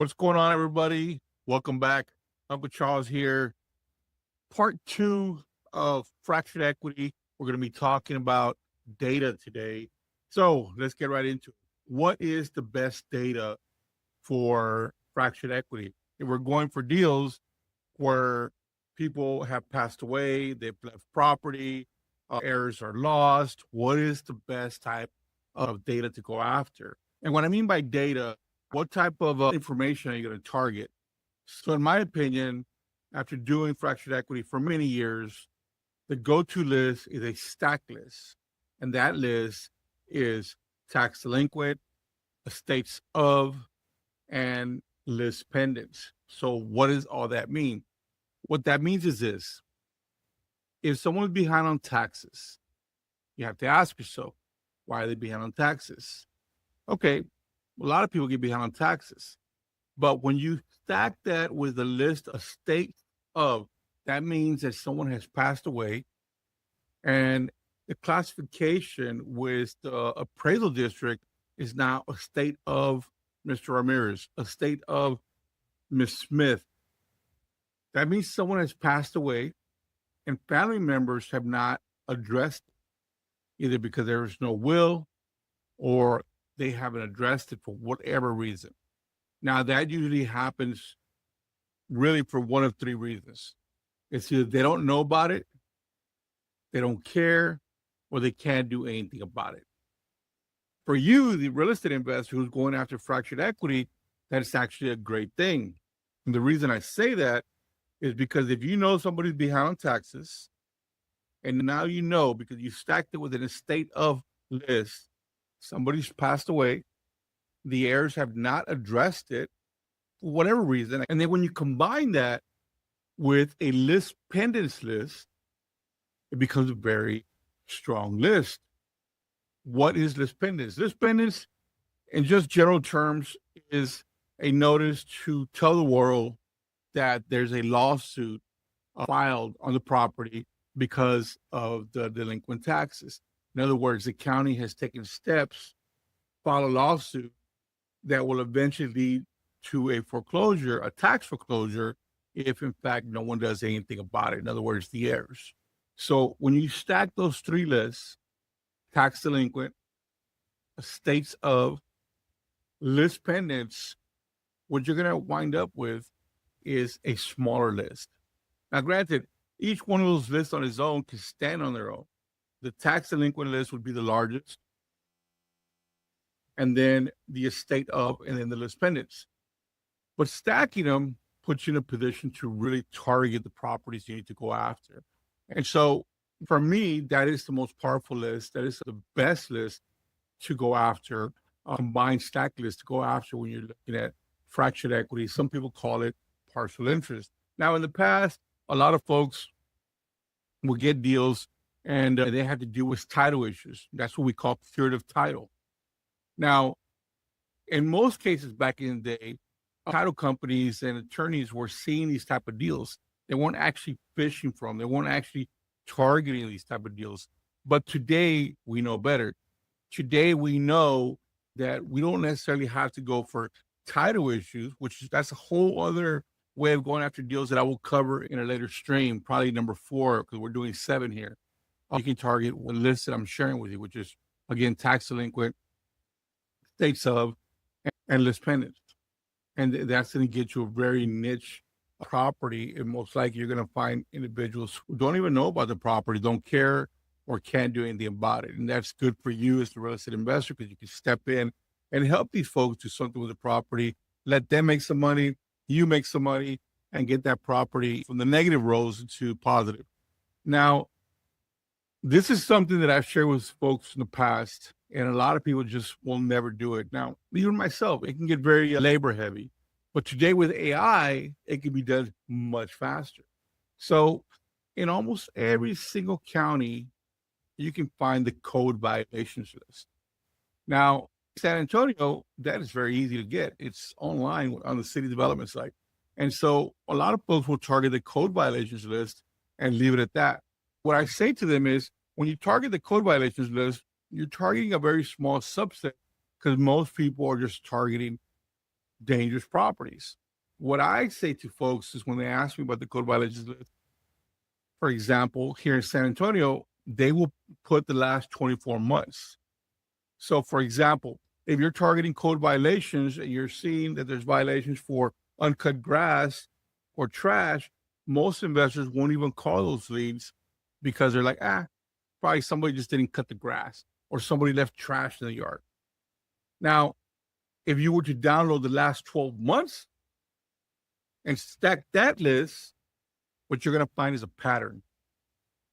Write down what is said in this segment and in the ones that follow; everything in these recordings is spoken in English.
What's going on, everybody? Welcome back. Uncle Charles here. Part two of fractured equity. We're going to be talking about data today. So let's get right into it. What is the best data for fractured equity? If we're going for deals where people have passed away, they've left property, heirs are lost, what is the best type of data to go after? And what I mean by data, what type of information are you going to target? So, in my opinion, after doing fractured equity for many years, the go-to list is a stack list. And that list is tax delinquent, estates of, and list pendants. So what does all that mean? What that means is this. If someone's behind on taxes, you have to ask yourself, why are they behind on taxes? Okay, a lot of people get behind on taxes. But when you stack that with the list of states of, that means that someone has passed away, and the classification with the appraisal district is now a state of Mr. Ramirez, a state of Miss Smith. That means someone has passed away and family members have not addressed it, either because there is no will or they haven't addressed it for whatever reason. Now, that usually happens really for one of three reasons. It's either they don't know about it, they don't care, or they can't do anything about it. For you, the real estate investor who's going after fractured equity, that's actually a great thing. And the reason I say that is because if you know somebody's behind on taxes, and now you know because you stacked it with an estate of list, somebody's passed away, the heirs have not addressed it for whatever reason. And then when you combine that with a list pendants list, it becomes a very strong list. What is list pendants? List pendants, in just general terms, is a notice to tell the world that there's a lawsuit filed on the property because of the delinquent taxes. In other words, the county has taken steps, file a lawsuit that will eventually lead to a foreclosure, a tax foreclosure, if in fact no one does anything about it. In other words, the heirs. So when you stack those three lists, tax delinquent, estates of, list pendants, what you're going to wind up with is a smaller list. Now, granted, each one of those lists on its own can stand on their own. The tax delinquent list would be the largest, and then the estate of, and then the list pendants. But stacking them puts you in a position to really target the properties you need to go after. And so for me, that is the most powerful list. That is the best list to go after, a combined stack list to go after when you're looking at fractured equity. Some people call it partial interest. Now, in the past, a lot of folks will get deals and they have to deal with title issues. That's what we call curative title. Now, in most cases back in the day, title companies and attorneys were seeing these type of deals. They weren't actually fishing for them. They weren't actually targeting these type of deals. But today we know better. Today we know that we don't necessarily have to go for title issues, that's a whole other way of going after deals that I will cover in a later stream, probably number 4, because we're doing 7 here. You can target the list that I'm sharing with you, which is, again, tax delinquent, states of, and list pendants. And that's going to get you a very niche property. And most likely you're going to find individuals who don't even know about the property, don't care, or can't do anything about it. And that's good for you as the real estate investor because you can step in and help these folks do something with the property, let them make some money, you make some money, and get that property from the negative rows to positive. Now, this is something that I've shared with folks in the past, and a lot of people just will never do it. Now, even myself, it can get very labor heavy, but today with AI, it can be done much faster. So in almost every single county, you can find the code violations list. Now, San Antonio, that is very easy to get. It's online on the city development site. And so a lot of folks will target the code violations list and leave it at that. What I say to them is, when you target the code violations list, you're targeting a very small subset because most people are just targeting dangerous properties. What I say to folks is when they ask me about the code violations list, for example, here in San Antonio, they will put the last 24 months. So, for example, if you're targeting code violations and you're seeing that there's violations for uncut grass or trash, most investors won't even call those leads because they're like, probably somebody just didn't cut the grass or somebody left trash in the yard. Now, if you were to download the last 12 months and stack that list, what you're going to find is a pattern.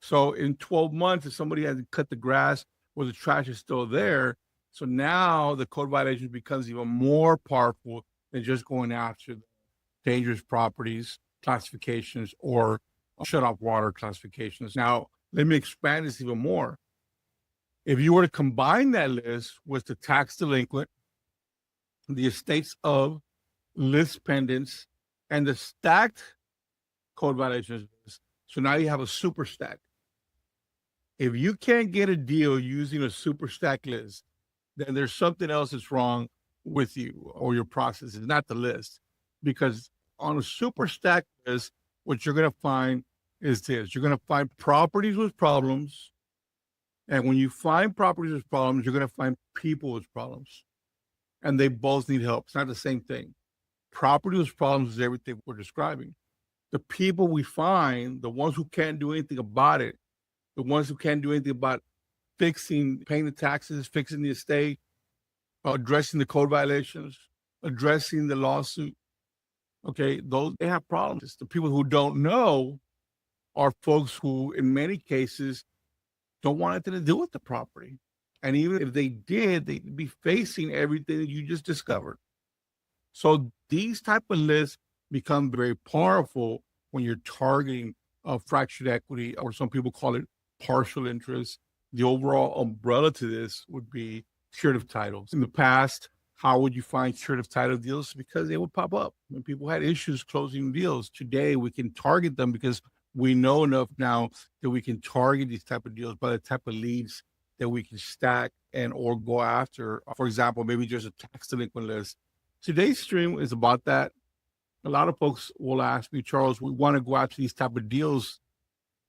So in 12 months, if somebody hasn't cut the grass or the trash is still there, so now the code violation becomes even more powerful than just going after dangerous properties classifications or shut off water classifications. Now, let me expand this even more. If you were to combine that list with the tax delinquent, the estates of, list pendants, and the stacked code violations list, so now you have a super stack. If you can't get a deal using a super stack list, then there's something else that's wrong with you or your process. It's not the list. Because on a super stack list, what you're going to find is this. You're going to find properties with problems. And when you find properties with problems, you're going to find people with problems. And they both need help. It's not the same thing. Property with problems is everything we're describing. The people we find, the ones who can't do anything about it, the ones who can't do anything about fixing, paying the taxes, fixing the estate, addressing the code violations, addressing the lawsuit. Okay, those, they have problems. The people who don't know are folks who, in many cases, don't want anything to do with the property. And even if they did, they'd be facing everything that you just discovered. So these type of lists become very powerful when you're targeting fractured equity, or some people call it partial interest. The overall umbrella to this would be curative titles. In the past, how would you find curative title deals? Because they would pop up when people had issues closing deals. Today, we can target them because we know enough now that we can target these type of deals by the type of leads that we can stack and or go after. For example, maybe just a tax delinquent list. Today's stream is about that. A lot of folks will ask me, Charles, we want to go after these type of deals.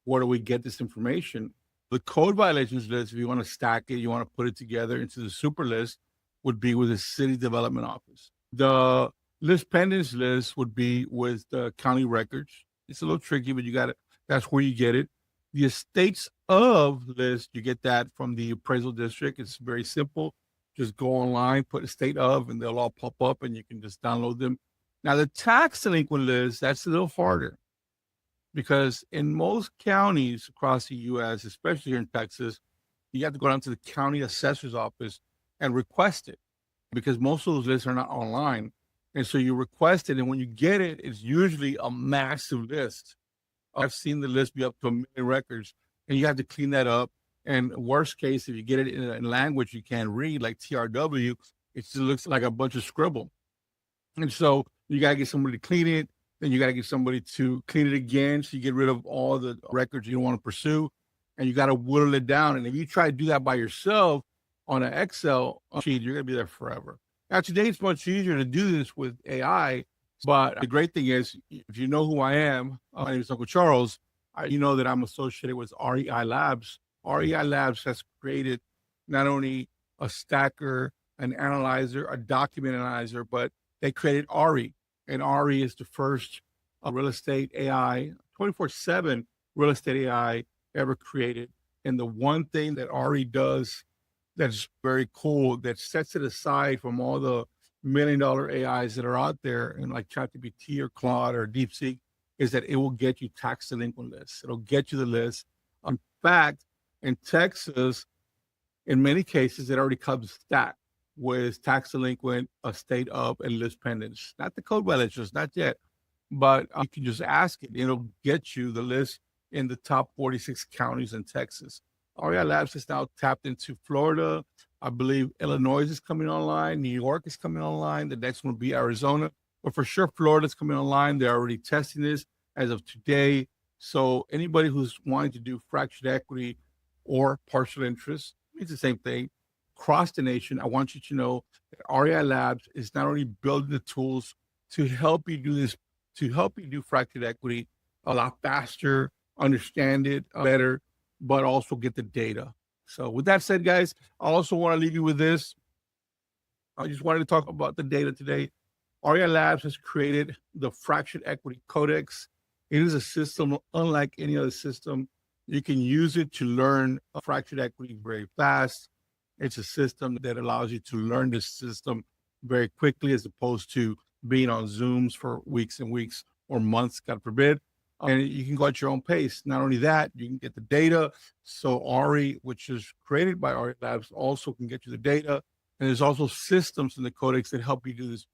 Where do we get this information? The code violations list, if you want to stack it, you want to put it together into the super list, would be with the city development office. The list pendants list would be with the county records. It's a little tricky, but that's where you get it. The estates of list, you get that from the appraisal district. It's very simple. Just go online, put estate of, and they'll all pop up and you can just download them. Now the tax delinquent list, that's a little harder because in most counties across the US, especially here in Texas, you have to go down to the county assessor's office and request it because most of those lists are not online. And so you request it, and when you get it, it's usually a massive list. I've seen the list be up to 1 million records, and you have to clean that up. And worst case, if you get it in a language you can't read, like TRW, it just looks like a bunch of scribble. And so you got to get somebody to clean it. Then you got to get somebody to clean it again. So you get rid of all the records you don't want to pursue, and you got to whittle it down. And if you try to do that by yourself on an Excel sheet, you're going to be there forever. Now, today it's much easier to do this with AI, but the great thing is, if you know who I am, my name is Uncle Charles, you know that I'm associated with REI Labs. REI Labs has created not only a stacker, an analyzer, a document analyzer, but they created RE, and RE is the first real estate AI, 24/7 real estate AI ever created. And the one thing that RE does that's very cool, that sets it aside from all the $1 million AIs that are out there, and like ChatGPT or Claude or DeepSeek, is that it will get you tax delinquent lists. It'll get you the list. In fact, in Texas, in many cases, it already comes stacked with tax delinquent, estate of, and list pendants. Not the code violations, not yet, but you can just ask it. It'll get you the list in the top 46 counties in Texas. REI Labs is now tapped into Florida. I believe Illinois is coming online. New York is coming online. The next one will be Arizona. But for sure, Florida is coming online. They're already testing this as of today. So anybody who's wanting to do fractured equity or partial interest, it's the same thing. across the nation, I want you to know that REI Labs is not only building the tools to help you do this, to help you do fractured equity a lot faster, understand it better, but also get the data. So with that said, guys, I also want to leave you with this. I just wanted to talk about the data today. REI Labs has created the Fractured Equity Codex. It is a system unlike any other system. You can use it to learn fractured equity very fast. It's a system that allows you to learn this system very quickly, as opposed to being on Zooms for weeks and weeks or months, God forbid. And you can go at your own pace. Not only that, you can get the data. So RE, which is created by RE Labs, also can get you the data. And there's also systems in the codex that help you do this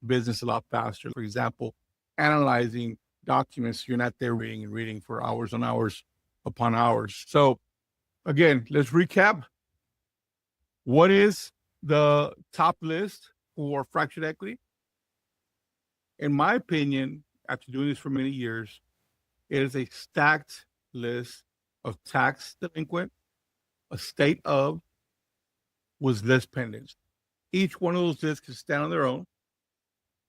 business a lot faster. For example, analyzing documents. You're not there reading and reading for hours and hours upon hours. So again, let's recap. What is the top list for fractured equity? In my opinion, after doing this for many years, it is a stacked list of tax delinquent, estate of, was list pendants. Each one of those lists can stand on their own,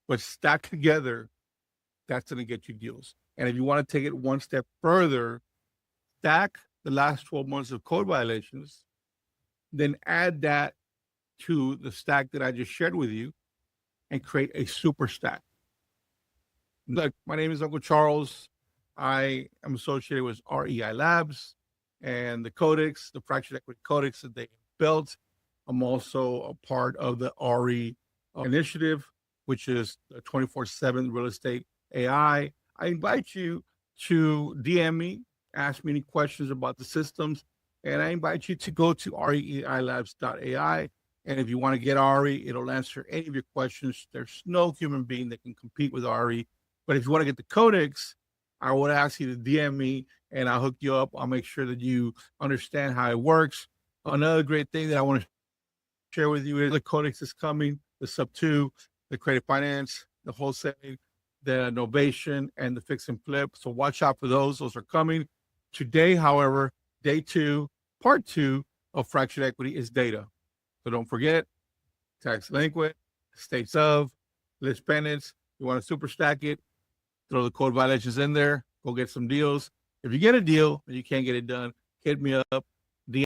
but stacked together, that's going to get you deals. And if you want to take it one step further, stack the last 12 months of code violations, then add that to the stack that I just shared with you and create a super stack. Look, my name is Uncle Charles. I am associated with REI Labs and the Codex, the Fractured Equity Codex that they built. I'm also a part of the RE initiative, which is the 24/7 real estate AI. I invite you to DM me, ask me any questions about the systems, and I invite you to go to reilabs.ai. And if you want to get RE, it'll answer any of your questions. There's no human being that can compete with RE. But if you want to get the Codex, I would ask you to DM me and I'll hook you up. I'll make sure that you understand how it works. Another great thing that I want to share with you is the Codex is coming, the Sub 2, the Creative Finance, the Wholesaling, the Novation, and the Fix and Flip. So watch out for those. Those are coming. Today, however, day 2, part 2 of Fractured Equity is data. So don't forget, tax delinquent, states of, list pendants. You want to super stack it, throw the code violations in there, go get some deals. If you get a deal and you can't get it done, hit me up.